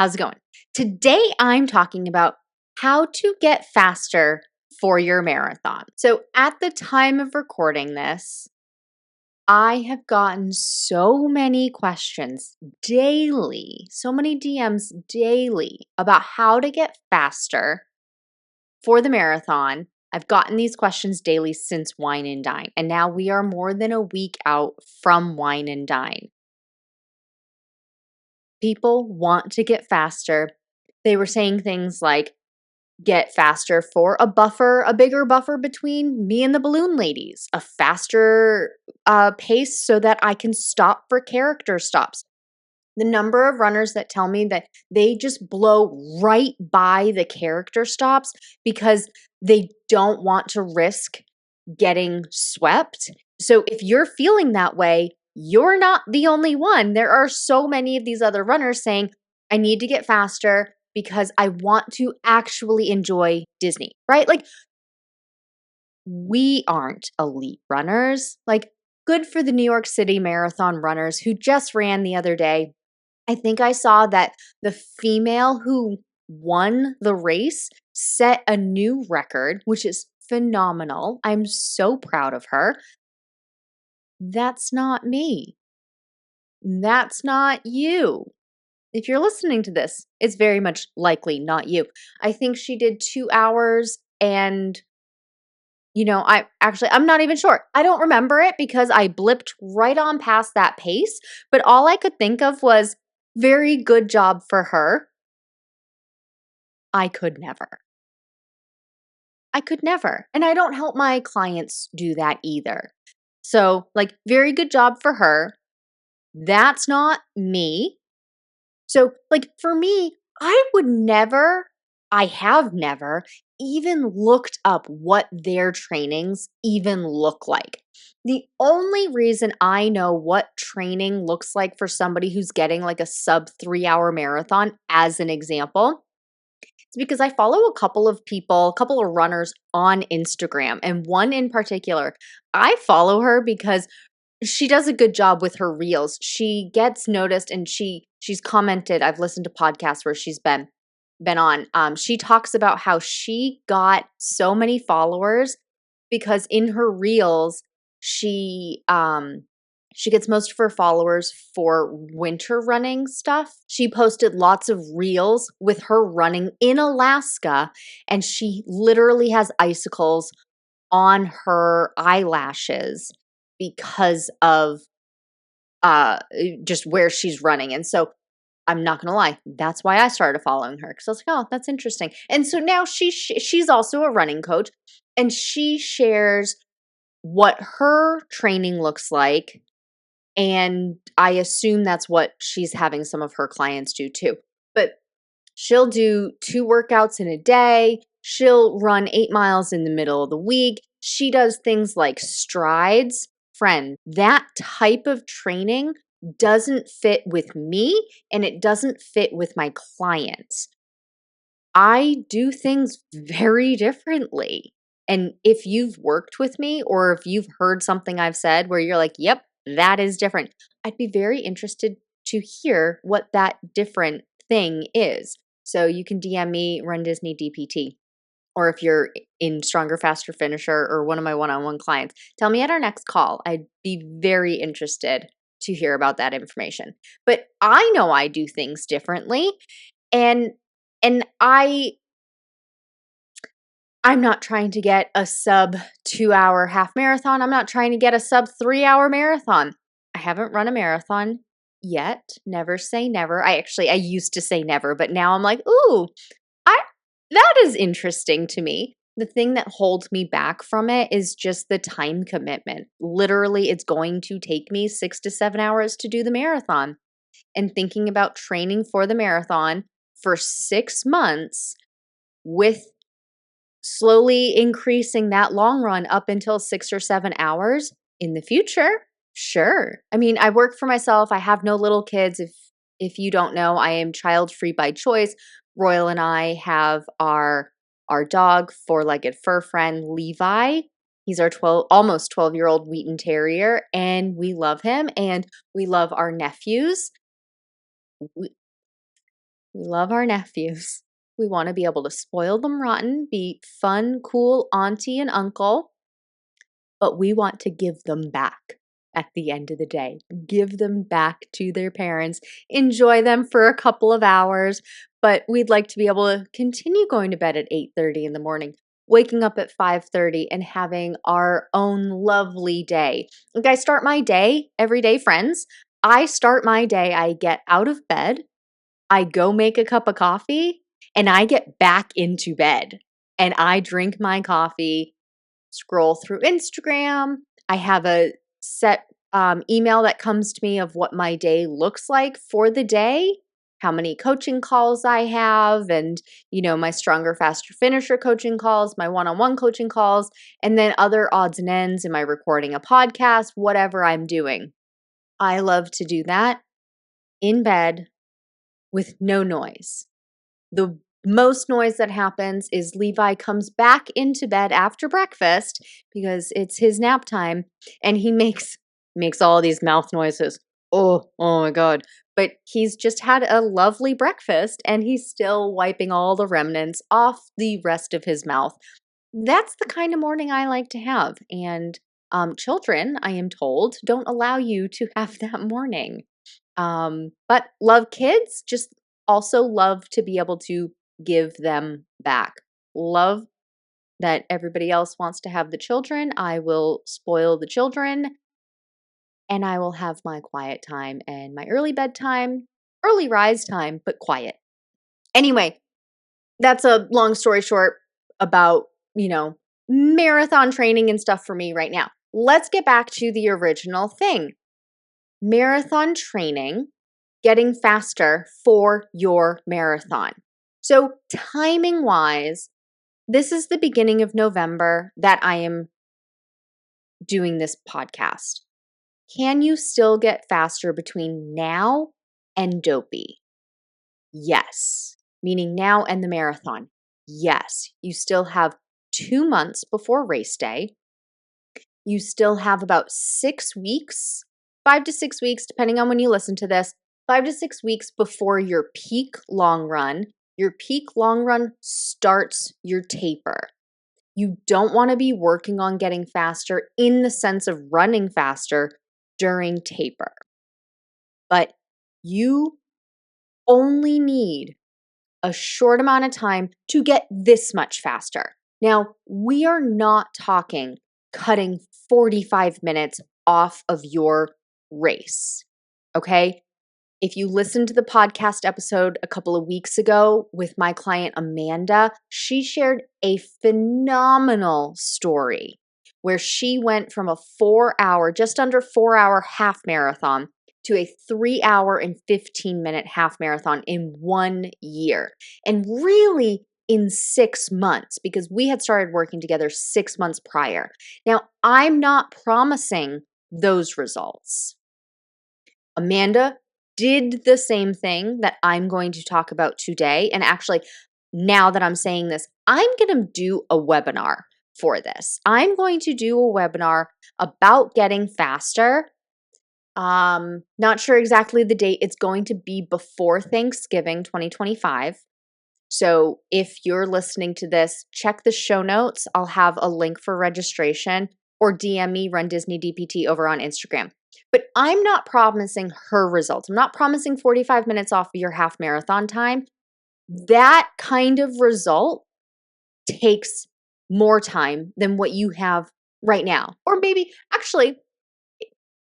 How's it going? Today I'm talking about how to get faster for your marathon. So, at the time of recording this, I have gotten so many questions daily, so many DMs daily about how to get faster for the marathon. I've gotten these questions daily since Wine and Dine, and now we are more than a week out from Wine and Dine. People want to get faster. They were saying things like, get faster for a bigger buffer between me and the balloon ladies, a faster pace so that I can stop for character stops. The number of runners that tell me that they just blow right by the character stops because they don't want to risk getting swept. So if you're feeling that way, you're not the only one. There are so many of these other runners saying, I need to get faster because I want to actually enjoy Disney, right? Like, we aren't elite runners. Like, good for the New York City Marathon runners who just ran the other day. I think I saw that the female who won the race set a new record, which is phenomenal. I'm so proud of her. That's not me. That's not you. If you're listening to this, it's very much likely not you. I think she did 2 hours and I'm not even sure. I don't remember it because I blipped right on past that pace, but all I could think of was very good job for her. I could never. I could never. And I don't help my clients do that either. So, like, very good job for her. That's not me. So, like, for me, I have never even looked up what their trainings even look like. The only reason I know what training looks like for somebody who's getting like a sub 3 hour marathon, as an example, is because I follow a couple of people, a couple of runners on Instagram, and one in particular, I follow her because she does a good job with her reels. She gets noticed and she's commented. I've listened to podcasts where she's been on. She talks about how she got so many followers because in her reels she gets most of her followers for winter running stuff. She posted lots of reels with her running in Alaska, and she literally has icicles on her eyelashes because of just where she's running. And so I'm not gonna lie, that's why I started following her, because I was like, oh, that's interesting. And so now she's also a running coach, and she shares what her training looks like, and I assume that's what she's having some of her clients do too. But she'll do 2 workouts in a day. She'll run 8 miles in the middle of the week. She does things like strides. Friend, that type of training doesn't fit with me and it doesn't fit with my clients. I do things very differently. And if you've worked with me or if you've heard something I've said where you're like, yep, that is different, I'd be very interested to hear what that different thing is. So you can DM me, runDisney DPT. Or if you're in Stronger, Faster Finisher or one of my one-on-one clients, tell me at our next call. I'd be very interested to hear about that information. But I know I do things differently, and I'm not trying to get a sub 2 hour half marathon. I'm not trying to get a sub 3 hour marathon. I haven't run a marathon yet. Never say never. I used to say never, but now I'm like, ooh, that is interesting to me. The thing that holds me back from it is just the time commitment. Literally, it's going to take me 6 to 7 hours to do the marathon. And thinking about training for the marathon for 6 months with slowly increasing that long run up until 6 or 7 hours in the future, sure. I mean, I work for myself. I have no little kids. If you don't know, I am child free by choice. Royal and I have our dog, four-legged fur friend Levi. He's our almost 12-year-old Wheaten Terrier, and we love him, and we love our nephews. We love our nephews. We want to be able to spoil them rotten, be fun, cool auntie and uncle, but we want to give them back at the end of the day. Give them back to their parents, enjoy them for a couple of hours, but we'd like to be able to continue going to bed at 8:30 in the morning, waking up at 5:30 and having our own lovely day. Like I start my day every day, friends. I start my day, I get out of bed, I go make a cup of coffee, and I get back into bed. And I drink my coffee, scroll through Instagram. I have a set email that comes to me of what my day looks like for the day, how many coaching calls I have, and my stronger, faster finisher coaching calls, my one-on-one coaching calls, and then other odds and ends. Am I recording a podcast? Whatever I'm doing. I love to do that in bed with no noise. The most noise that happens is Levi comes back into bed after breakfast because it's his nap time, and he makes all these mouth noises. Oh my god. But he's just had a lovely breakfast and he's still wiping all the remnants off the rest of his mouth. That's the kind of morning I like to have. And children, I am told, don't allow you to have that morning. But love kids, just also love to be able to give them back. Love that everybody else wants to have the children. I will spoil the children and I will have my quiet time and my early bedtime, early rise time, but quiet. Anyway, that's a long story short about, marathon training and stuff for me right now. Let's get back to the original thing. Marathon training, getting faster for your marathon. So, timing wise, this is the beginning of November that I am doing this podcast. Can you still get faster between now and Dopey? Yes. Meaning now and the marathon. Yes. You still have 2 months before race day. You still have about 6 weeks, 5 to 6 weeks, depending on when you listen to this, 5 to 6 weeks before your peak long run. Your peak long run starts your taper. You don't want to be working on getting faster in the sense of running faster during taper. But you only need a short amount of time to get this much faster. Now, we are not talking cutting 45 minutes off of your race, okay? If you listened to the podcast episode a couple of weeks ago with my client Amanda, she shared a phenomenal story where she went from a 4-hour, just under 4-hour half marathon to a 3-hour and 15-minute half marathon in 1 year. And really in 6 months, because we had started working together 6 months prior. Now, I'm not promising those results. Amanda did the same thing that I'm going to talk about today. And actually, now that I'm saying this, I'm going to do a webinar for this. I'm going to do a webinar about getting faster. Not sure exactly the date. It's going to be before Thanksgiving 2025. So if you're listening to this, check the show notes. I'll have a link for registration, or DM me runDisney DPT over on Instagram. But I'm not promising her results. I'm not promising 45 minutes off of your half marathon time. That kind of result takes more time than what you have right now. Or maybe, actually,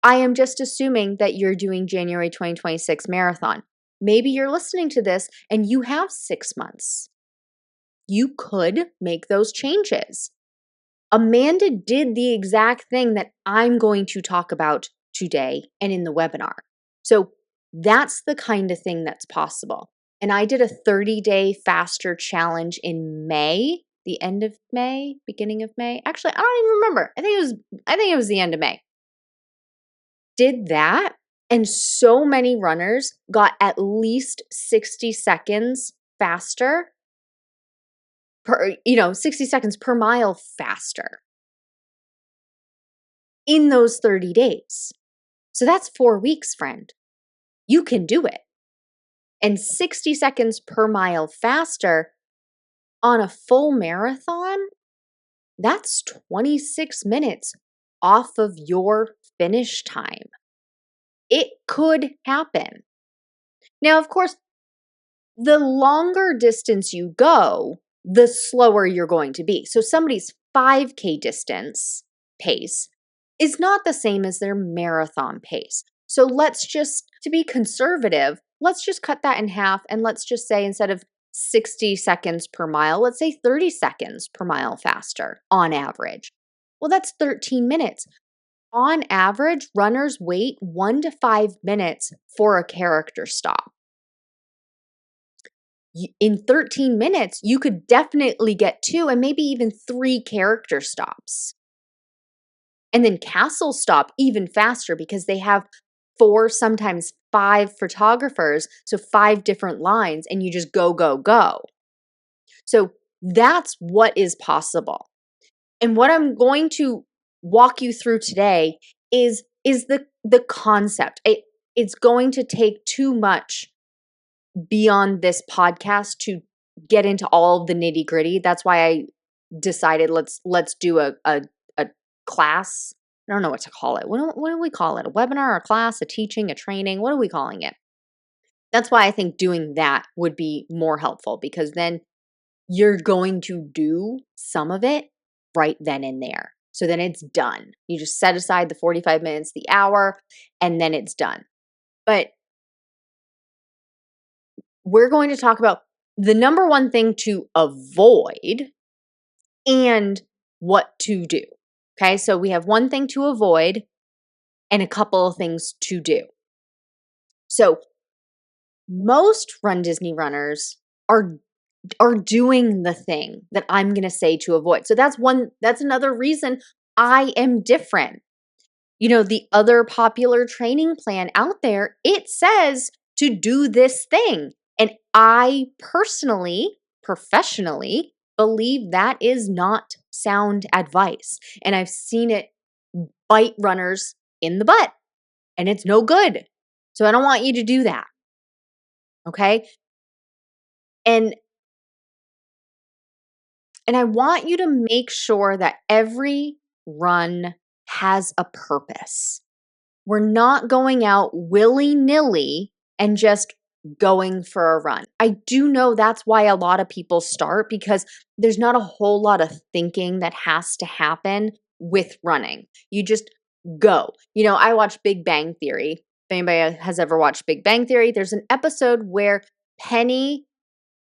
I am just assuming that you're doing January 2026 marathon. Maybe you're listening to this and you have 6 months. You could make those changes. Amanda did the exact thing that I'm going to talk about today and in the webinar. So that's the kind of thing that's possible. And I did a 30-day faster challenge in May, the end of May, beginning of May. Actually, I don't even remember. I think it was the end of May. Did that, and so many runners got at least 60 seconds faster 60 seconds per mile faster in those 30 days. So that's 4 weeks, friend. You can do it. And 60 seconds per mile faster on a full marathon, that's 26 minutes off of your finish time. It could happen. Now, of course, the longer distance you go, the slower you're going to be. So somebody's 5K distance pace is not the same as their marathon pace. So let's just, to be conservative, let's just cut that in half and let's just say instead of 60 seconds per mile, let's say 30 seconds per mile faster on average. Well, that's 13 minutes. On average, runners wait 1 to 5 minutes for a character stop. In 13 minutes, you could definitely get 2 and maybe even 3 character stops. And then castles stop even faster because they have 4, sometimes 5 photographers, so 5 different lines, and you just go, go, go. So that's what is possible. And what I'm going to walk you through today is the concept. It's going to take too much beyond this podcast to get into all of the nitty gritty. That's why I decided let's do a class. I don't know what to call it. What do we call it? A webinar, a class, a teaching, a training? What are we calling it? That's why I think doing that would be more helpful because then you're going to do some of it right then and there. So then it's done. You just set aside the 45 minutes, the hour, and then it's done. But we're going to talk about the number one thing to avoid and what to do. Okay, so we have one thing to avoid and a couple of things to do. So most runDisney runners are doing the thing that I'm going to say to avoid. So that's another reason I am different. You know, the other popular training plan out there, it says to do this thing. And I personally, professionally, believe that is not sound advice. And I've seen it bite runners in the butt, and it's no good. So I don't want you to do that. Okay? And I want you to make sure that every run has a purpose. We're not going out willy-nilly and just going for a run. I do know that's why a lot of people start because there's not a whole lot of thinking that has to happen with running. You just go. You know, I watch Big Bang Theory. If anybody has ever watched Big Bang Theory, there's an episode where Penny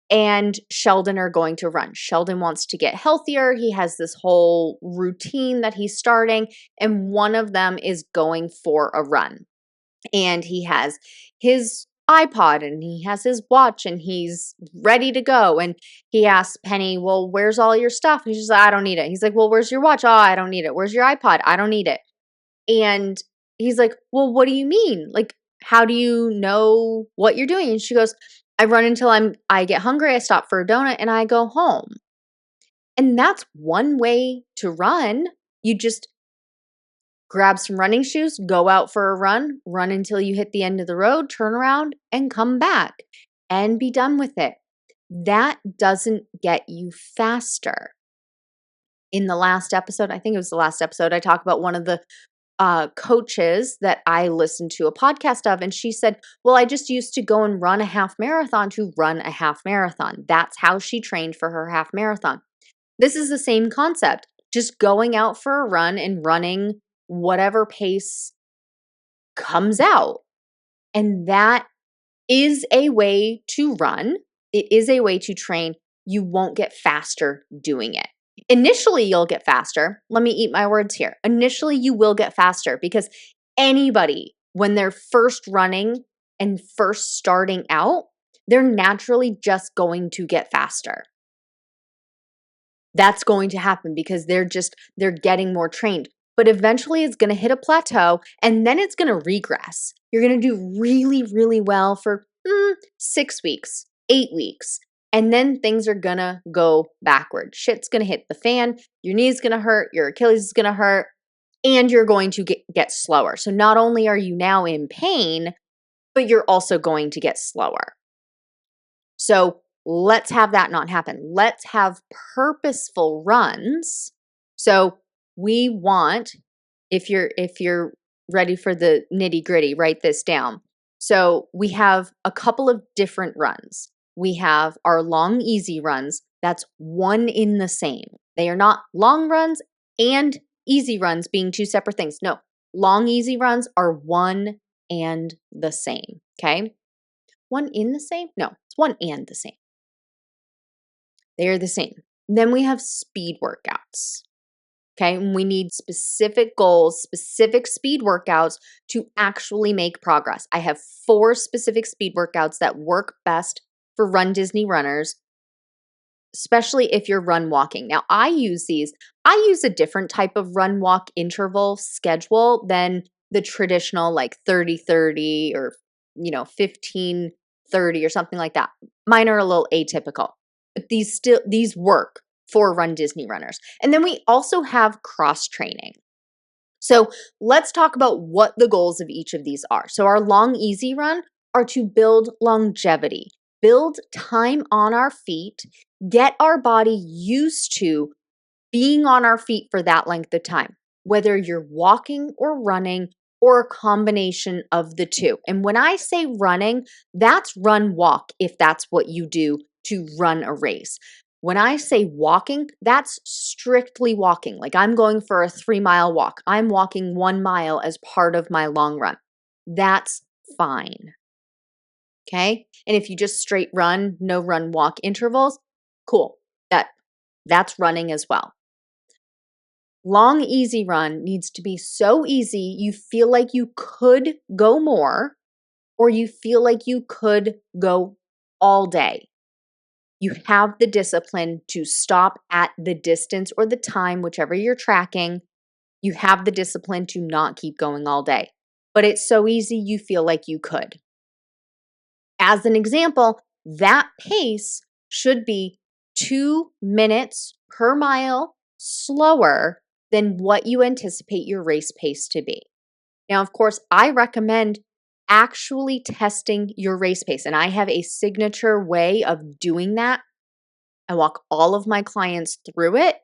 and Sheldon are going to run. Sheldon wants to get healthier. He has this whole routine that he's starting, and one of them is going for a run. And he has his iPod and he has his watch and he's ready to go. And he asks Penny, well, where's all your stuff? And she's like, I don't need it. He's like, well, where's your watch? Oh, I don't need it. Where's your iPod? I don't need it. And he's like, well, what do you mean? Like, how do you know what you're doing? And she goes, I run until I get hungry, I stop for a donut, and I go home. And that's one way to run. You just grab some running shoes, go out for a run until you hit the end of the road, turn around, and come back and be done with it. That doesn't get you faster. In the last episode, I think it was the last episode, I talked about one of the coaches that I listened to a podcast of, and she said, well, I just used to go and run a half marathon to run a half marathon. That's how she trained for her half marathon. This is the same concept, just going out for a run and running whatever pace comes out. And that is a way to run. It is a way to train. You won't get faster doing it. Initially, you'll get faster. Let me eat my words here. Initially, you will get faster because anybody, when they're first running and first starting out, they're naturally just going to get faster. That's going to happen because they're getting more trained. But eventually it's going to hit a plateau and then it's going to regress. You're going to do really, really well for 6 weeks, 8 weeks. And then things are going to go backward. Shit's going to hit the fan. Your knee's going to hurt. Your Achilles is going to hurt. And you're going to get slower. So not only are you now in pain, but you're also going to get slower. So let's have that not happen. Let's have purposeful runs. So we want, if you're ready for the nitty-gritty, write this down. So we have a couple of different runs. We have our long, easy runs. That's one in the same. They are not long runs and easy runs being two separate things. No, long, easy runs are one and the same. Okay. One in the same? No, it's one and the same. They're the same. Then we have speed workouts. Okay, and we need specific goals, specific speed workouts to actually make progress. I have 4 specific speed workouts that work best for runDisney runners, especially if you're run walking. Now, I use a different type of run walk interval schedule than the traditional like 30-30 or 15-30 or something like that. Mine are a little atypical, but these work for runDisney runners. And then we also have cross training. So let's talk about what the goals of each of these are. So our long, easy run are to build longevity, build time on our feet, get our body used to being on our feet for that length of time, whether you're walking or running or a combination of the two. And when I say running, that's run walk if that's what you do to run a race. When I say walking, that's strictly walking. Like I'm going for a 3-mile walk. I'm walking 1 mile as part of my long run. That's fine. Okay? And if you just straight run, no run walk intervals, cool. That's running as well. Long, easy run needs to be so easy you feel like you could go more or you feel like you could go all day. You have the discipline to stop at the distance or the time, whichever you're tracking. You have the discipline to not keep going all day. But it's so easy you feel like you could. As an example, that pace should be 2 minutes per mile slower than what you anticipate your race pace to be. Now, of course, I recommend actually testing your race pace, and I have a signature way of doing that. I walk all of my clients through it.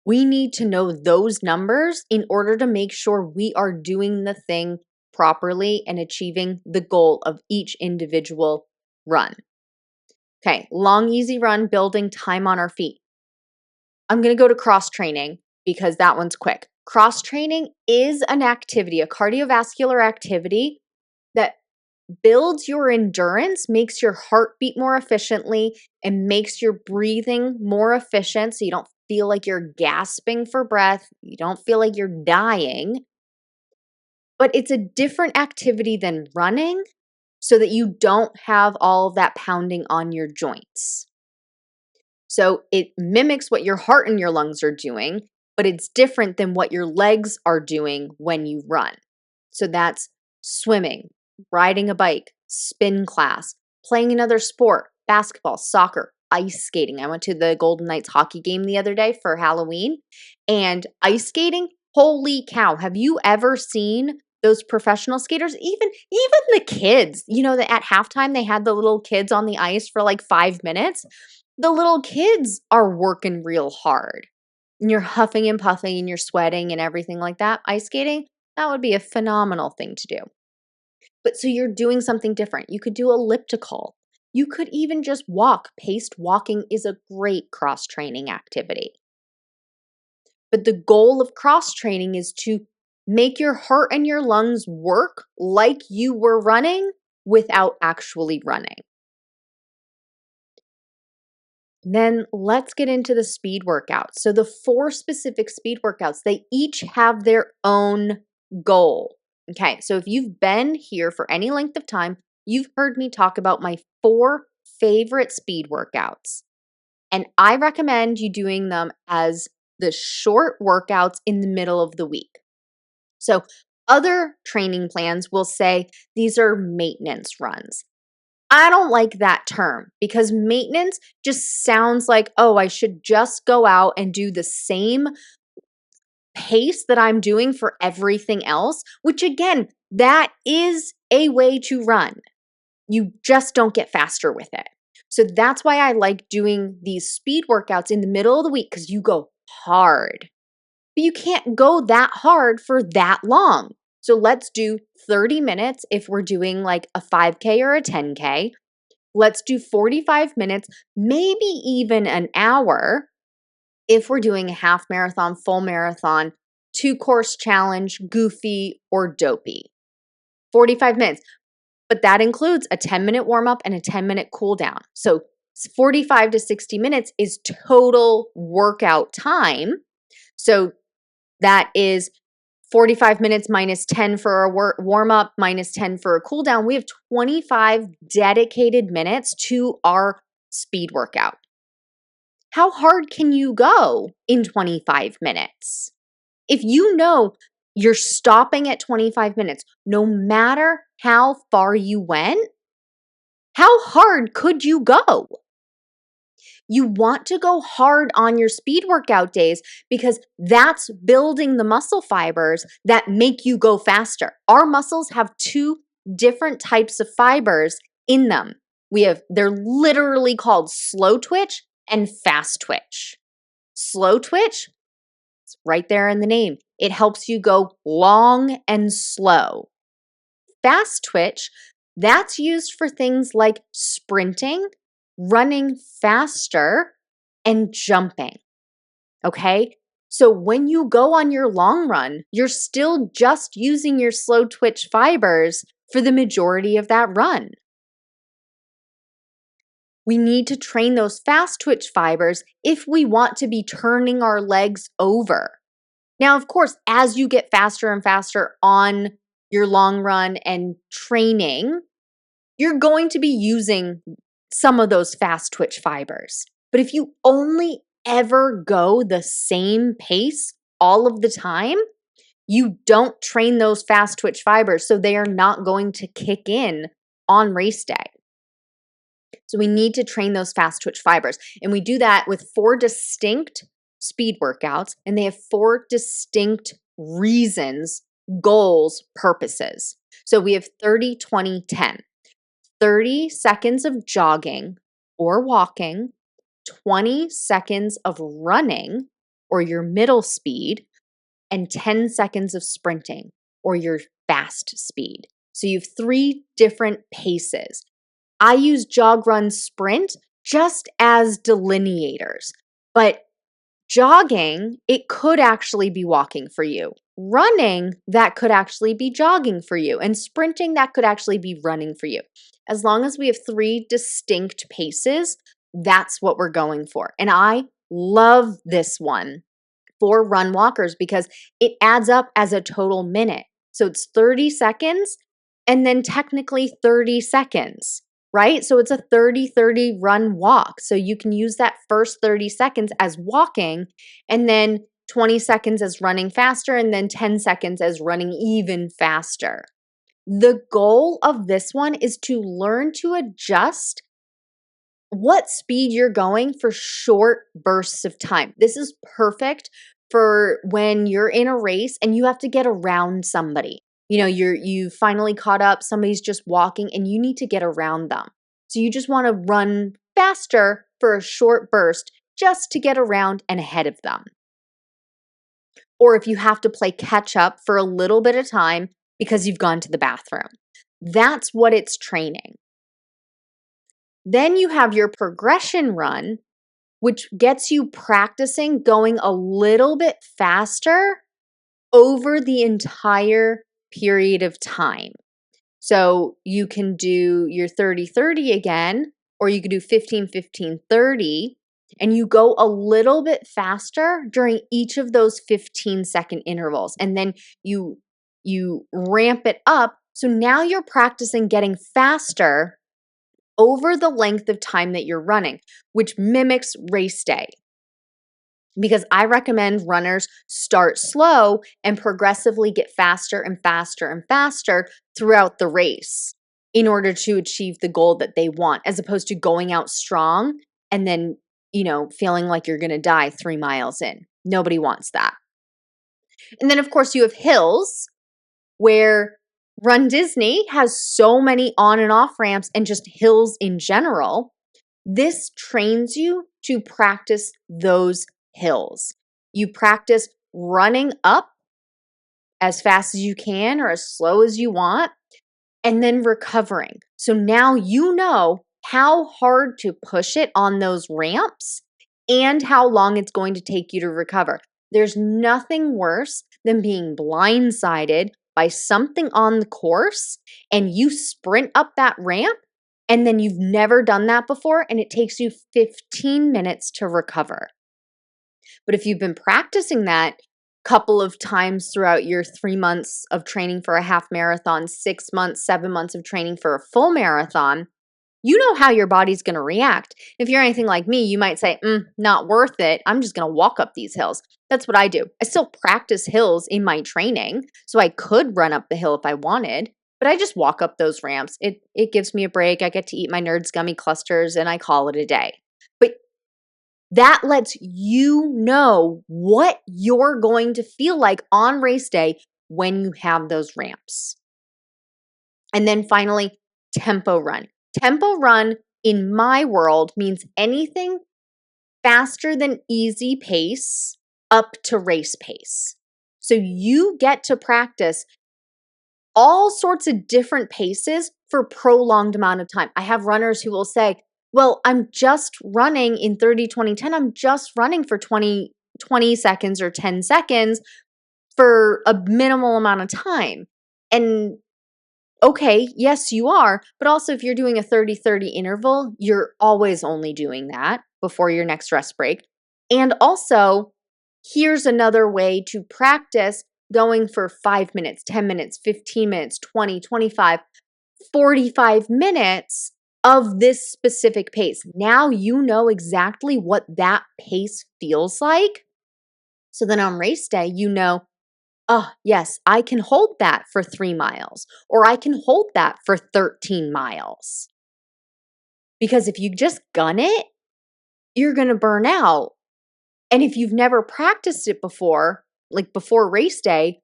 We need to know those numbers in order to make sure we are doing the thing properly and achieving the goal of each individual run. Okay, long, easy run, building time on our feet. I'm going to go to cross training because that one's quick. Cross training is an activity, a cardiovascular activity that builds your endurance, makes your heart beat more efficiently, and makes your breathing more efficient so you don't feel like you're gasping for breath, you don't feel like you're dying. But it's a different activity than running so that you don't have all of that pounding on your joints. So it mimics what your heart and your lungs are doing, but it's different than what your legs are doing when you run. So that's swimming, riding a bike, spin class, playing another sport, basketball, soccer, ice skating. I went to the Golden Knights hockey game the other day for Halloween, and ice skating, holy cow. Have you ever seen those professional skaters? Even the kids, that at halftime they had the little kids on the ice for like 5 minutes. The little kids are working real hard. And you're huffing and puffing and you're sweating and everything like that. Ice skating, that would be a phenomenal thing to do. But so you're doing something different. You could do elliptical. You could even just walk. Paced walking is a great cross training activity. But the goal of cross training is to make your heart and your lungs work like you were running without actually running. Then let's get into the speed workouts. So the 4 specific speed workouts, they each have their own goal. Okay, so if you've been here for any length of time, you've heard me talk about my 4 favorite speed workouts. And I recommend you doing them as the short workouts in the middle of the week. So other training plans will say these are maintenance runs. I don't like that term because maintenance just sounds like, oh, I should just go out and do the same pace that I'm doing for everything else, which again, that is a way to run. You just don't get faster with it. So that's why I like doing these speed workouts in the middle of the week, because you go hard. But you can't go that hard for that long. So let's do 30 minutes if we're doing like a 5K or a 10K. Let's do 45 minutes, maybe even an hour if we're doing a half marathon, full marathon, 2-course challenge, goofy or dopey. 45 minutes. But that includes a 10-minute warm up and a 10-minute cool down. So 45 to 60 minutes is total workout time. So that is 45 minutes minus 10 for a warm up, minus 10 for a cool down. We have 25 dedicated minutes to our speed workout. How hard can you go in 25 minutes? If you know you're stopping at 25 minutes, no matter how far you went, how hard could you go? You want to go hard on your speed workout days because that's building the muscle fibers that make you go faster. Our muscles have 2 different types of fibers in them. They're literally called slow twitch and fast twitch. Slow twitch, it's right there in the name. It helps you go long and slow. Fast twitch, that's used for things like sprinting, running faster, and jumping. Okay? So when you go on your long run, you're still just using your slow twitch fibers for the majority of that run. We need to train those fast twitch fibers if we want to be turning our legs over. Now, of course, as you get faster and faster on your long run and training, you're going to be using some of those fast twitch fibers. But if you only ever go the same pace all of the time, you don't train those fast twitch fibers, so they are not going to kick in on race day. So we need to train those fast twitch fibers. And we do that with 4 distinct speed workouts, and they have 4 distinct reasons, goals, purposes. So we have 30, 20, 10. 30 seconds of jogging or walking, 20 seconds of running or your middle speed, and 10 seconds of sprinting or your fast speed. So you have 3 different paces. I use jog, run, sprint just as delineators, but jogging, it could actually be walking for you. Running, that could actually be jogging for you. And sprinting, that could actually be running for you. As long as we have 3 distinct paces, that's what we're going for. And I love this one for run walkers because it adds up as a total minute. So it's 30 seconds and then technically 30 seconds. Right? So it's a 30-30 run walk. So you can use that first 30 seconds as walking and then 20 seconds as running faster and then 10 seconds as running even faster. The goal of this one is to learn to adjust what speed you're going for short bursts of time. This is perfect for when you're in a race and you have to get around somebody. You know, you finally caught up, somebody's just walking and you need to get around them. So you just want to run faster for a short burst just to get around and ahead of them. Or if you have to play catch up for a little bit of time because you've gone to the bathroom. That's what it's training. Then you have your progression run, which gets you practicing going a little bit faster over the entire period of time. So you can do your 30-30 again, or you could do 15-15-30, and you go a little bit faster during each of those 15-second intervals. And then you ramp it up. So now you're practicing getting faster over the length of time that you're running, which mimics race day. Because I recommend runners start slow and progressively get faster and faster and faster throughout the race in order to achieve the goal that they want, as opposed to going out strong and then, feeling like you're going to die 3 miles in. Nobody wants that. And then, of course, you have hills where runDisney has so many on and off ramps and just hills in general. This trains you to practice those hills. You practice running up as fast as you can or as slow as you want, and then recovering. So now you know how hard to push it on those ramps and how long it's going to take you to recover. There's nothing worse than being blindsided by something on the course and you sprint up that ramp and then you've never done that before and it takes you 15 minutes to recover. But if you've been practicing that couple of times throughout your 3 months of training for a half marathon, 6 months, 7 months of training for a full marathon, you know how your body's going to react. If you're anything like me, you might say, not worth it. I'm just going to walk up these hills. That's what I do. I still practice hills in my training, so I could run up the hill if I wanted, but I just walk up those ramps. It gives me a break. I get to eat my Nerds gummy clusters and I call it a day. But that lets you know what you're going to feel like on race day when you have those ramps. And then finally, tempo run. Tempo run in my world means anything faster than easy pace up to race pace. So you get to practice all sorts of different paces for prolonged amount of time. I have runners who will say, well, I'm just running in 30, 20, 10. I'm just running for 20 seconds or 10 seconds for a minimal amount of time. And okay, yes, you are. But also, if you're doing a 30-30 interval, you're always only doing that before your next rest break. And also, here's another way to practice going for 5 minutes, 10 minutes, 15 minutes, 20, 25, 45 minutes of this specific pace. Now you know exactly what that pace feels like. So then on race day, you know, oh, yes, I can hold that for 3 miles, or I can hold that for 13 miles. Because if you just gun it, you're going to burn out. And if you've never practiced it before, like before race day,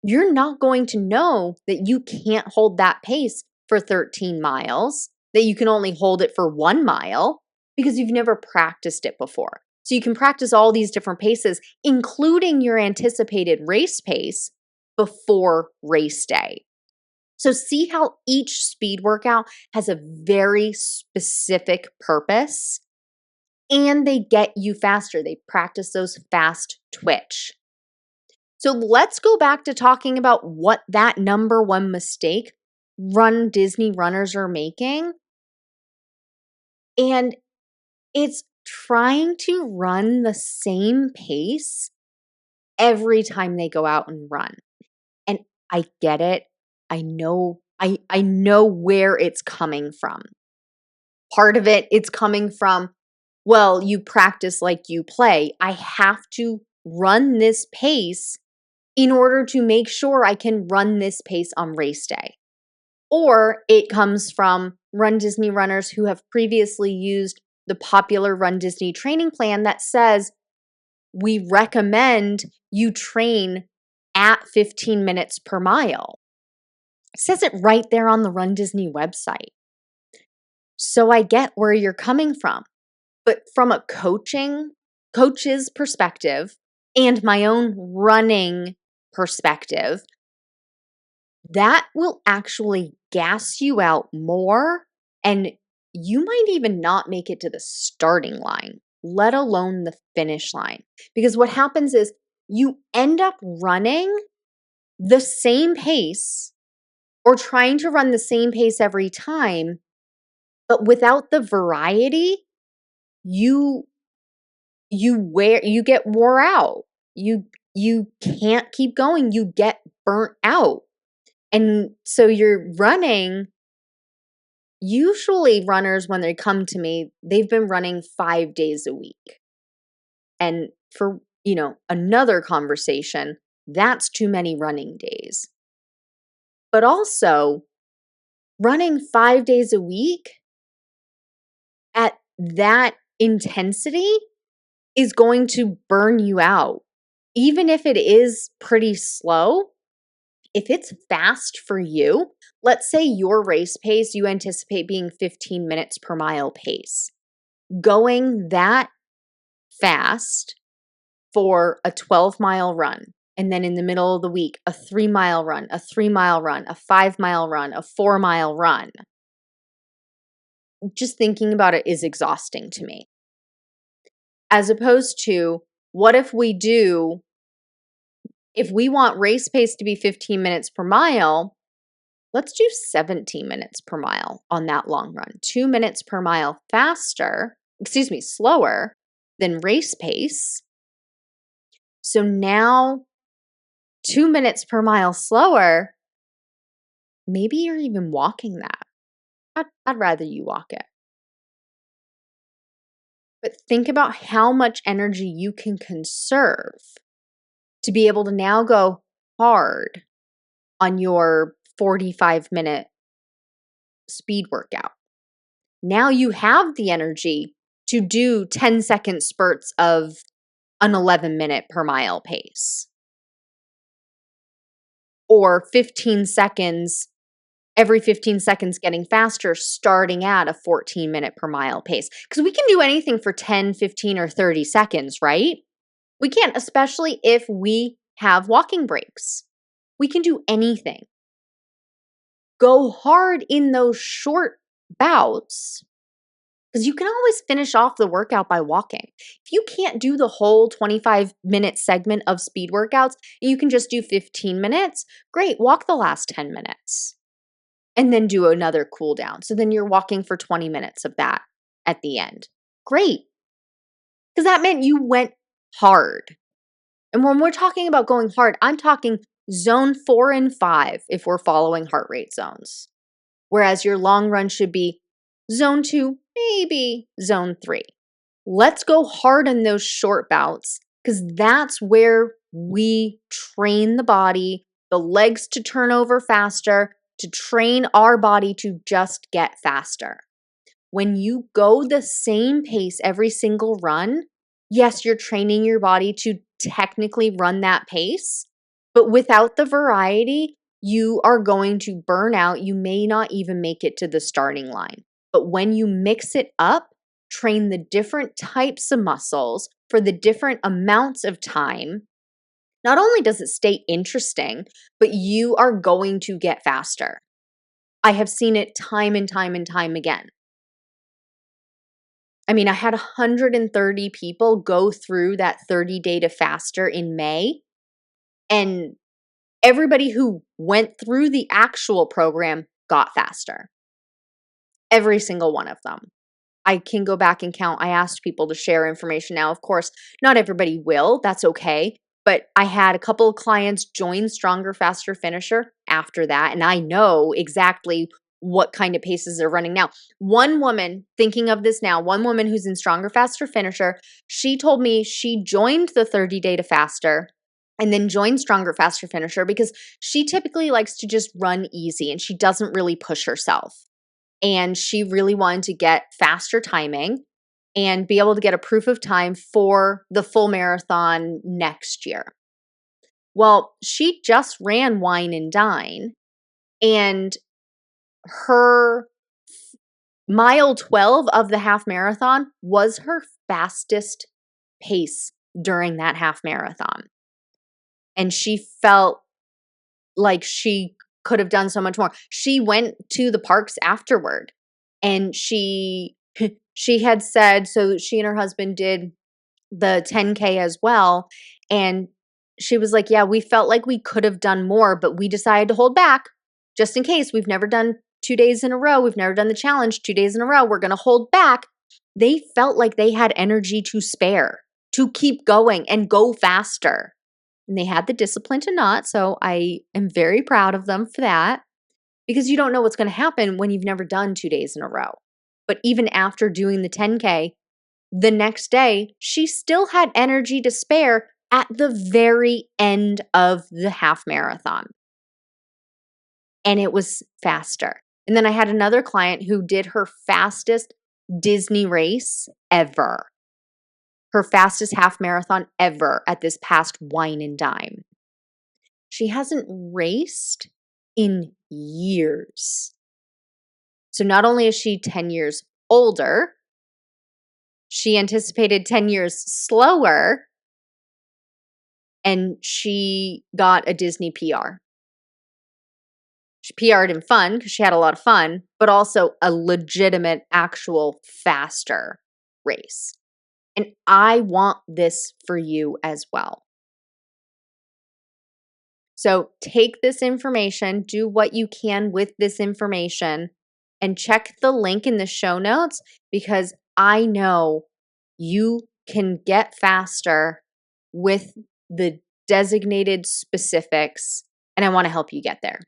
you're not going to know that you can't hold that pace for 13 miles, that you can only hold it for 1 mile because you've never practiced it before. So you can practice all these different paces, including your anticipated race pace before race day. So see how each speed workout has a very specific purpose and they get you faster. They practice those fast twitch. So let's go back to talking about what that number one mistake runDisney runners are making. And it's trying to run the same pace every time they go out and run. And I get it. I know where it's coming from. Part of it, it's coming from, well, you practice like you play. I have to run this pace in order to make sure I can run this pace on race day. Or it comes from runDisney runners who have previously used the popular runDisney training plan that says, we recommend you train at 15 minutes per mile. It says it right there on the runDisney website. So I get where you're coming from. But from a coach's perspective and my own running perspective, that will actually gas you out more, and you might even not make it to the starting line, let alone the finish line. Because what happens is you end up running the same pace or trying to run the same pace every time, but without the variety, you get wore out. You can't keep going. You get burnt out. And so you're running, usually runners, when they come to me, they've been running 5 days a week. And for, another conversation, that's too many running days. But also, running 5 days a week at that intensity is going to burn you out. Even if it is pretty slow, if it's fast for you, let's say your race pace, you anticipate being 15 minutes per mile pace. going that fast for a 12-mile run, and then in the middle of the week, a 3-mile run, a 3-mile run, a 5-mile run, a 4-mile run. Just thinking about it is exhausting to me. As opposed to, what if we want race pace to be 15 minutes per mile, let's do 17 minutes per mile on that long run. 2 minutes per mile slower than race pace. So now 2 minutes per mile slower, maybe you're even walking that. I'd rather you walk it. But think about how much energy you can conserve to be able to now go hard on your 45-minute speed workout. Now you have the energy to do 10-second spurts of an 11-minute per mile pace. Or 15 seconds, every 15 seconds getting faster, starting at a 14-minute per mile pace. Because we can do anything for 10, 15, or 30 seconds, right? We can, especially if we have walking breaks. We can do anything. Go hard in those short bouts, because you can always finish off the workout by walking. If you can't do the whole 25-minute segment of speed workouts, and you can just do 15 minutes, great, walk the last 10 minutes. And then do another cool down. So then you're walking for 20 minutes of that at the end. Great. Because that meant you went hard. And when we're talking about going hard, I'm talking zone 4 and 5 if we're following heart rate zones. Whereas your long run should be zone 2, maybe zone 3. Let's go hard in those short bouts, because that's where we train the body, the legs to turn over faster, to train our body to just get faster. When you go the same pace every single run, yes, you're training your body to technically run that pace, but without the variety, you are going to burn out. You may not even make it to the starting line. But when you mix it up, train the different types of muscles for the different amounts of time, not only does it stay interesting, but you are going to get faster. I have seen it time and time and time again. I mean, I had 130 people go through that 30-day to faster in May, and everybody who went through the actual program got faster. Every single one of them. I can go back and count. I asked people to share information. Now, of course, not everybody will. That's okay. But I had a couple of clients join Stronger, Faster, Finisher after that, and I know exactly what kind of paces they're running now. One woman, thinking of this now, one woman who's in Stronger, Faster, Finisher, she told me she joined the 30-day to faster and then joined Stronger, Faster, Finisher because she typically likes to just run easy and she doesn't really push herself. And she really wanted to get faster timing and be able to get a proof of time for the full marathon next year. Well, she just ran Wine and Dine, and her mile 12 of the half marathon was her fastest pace during that half marathon. And she felt like she could have done so much more. She went to the parks afterward, and she had said, so she and her husband did the 10K as well, and she was like, yeah, we felt like we could have done more, but we decided to hold back just in case. We've never done 2 days in a row. We've never done the challenge 2 days in a row. We're going to hold back. They felt like they had energy to spare, to keep going and go faster. And they had the discipline to not, so I am very proud of them for that, because you don't know what's going to happen when you've never done 2 days in a row. But even after doing the 10K, the next day, she still had energy to spare at the very end of the half marathon. And it was faster. And then I had another client who did her fastest Disney race ever. Her fastest half marathon ever at this past Wine and Dine. She hasn't raced in years. So not only is she 10 years older, she anticipated 10 years slower, and she got a Disney PR. She PR'd in fun because she had a lot of fun, but also a legitimate, actual, faster race. And I want this for you as well. So take this information, do what you can with this information, and check the link in the show notes because I know you can get faster with the designated specifics, and I want to help you get there.